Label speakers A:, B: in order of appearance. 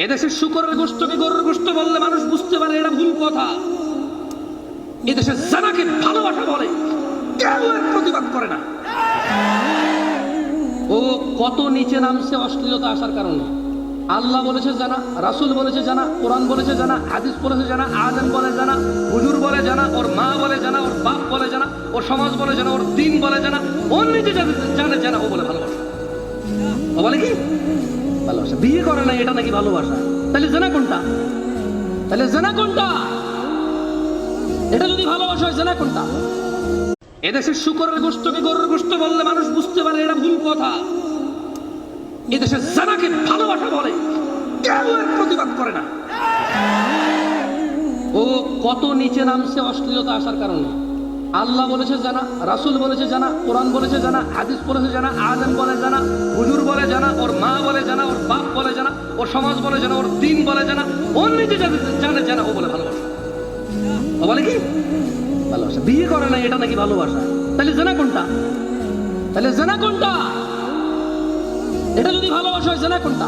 A: এদেশের শুকরের গোশতকে গরুর গোশত বললে মানুষ বুঝতে পারে এটা ভুল কথা। এদেশের জানাকে ভালোবাসা বলে, কেউ এর প্রতিবাদ করে না। ও কত নিচে নামছে অশ্লীলতা আসার কারণে। আল্লাহ বলেছে জানা, রাসূল বলেছে জানা, কোরআন বলেছে জানা, হাদিস বলেছে জানা, আলেম বলে জানা, হুজুর বলে জানা, ওর মা বলে জানা, ওর বাপ বলে জানা, ওর সমাজ বলে জানা, ওর দিন বলে জানা, ওর নিজে জানে জানা, ও বলে ভালোবাসা। ও বলে কি ভালোবাসা? বিয়ে করে না, এটা নাকি ভালোবাসা? তাহলে জানা কোনটা? তাহলে জানা কোনটা? এটা যদি ভালোবাসা হয়, জানা কোনটা? এদেশের শুকরের গোশতকে গরুর গোশত বললে মানুষ বুঝতে পারে এটা ভুল কথা। এদেশের জানাকে ভালোবাসা বলে, কেউ এর প্রতিবাদ করে না। ও কত নিচে নামছে অশ্লীলতা আসার কারণে। আল্লাহ বলেছে জানা, রাসূল বলেছে জানা, কোরআন বলেছে জানা, হাদিস বলেছে জানা, আলেম বলে জানা, হুজুর বলে জানা, ওর মা বলে জানা, ওর বাপ বলে জানা, ওর সমাজ বলে জানা, ওর দিন বলে জানা, ওর নিজে জানে জানা, ও বলে ভালোবাসা। ও বলে কি ভালোবাসা? বিয়ে করে না, এটা নাকি ভালোবাসা? তাহলে জানা কোনটা? তাহলে জানা কোনটা? এটা যদি ভালোবাসা হয়, জানা কোনটা?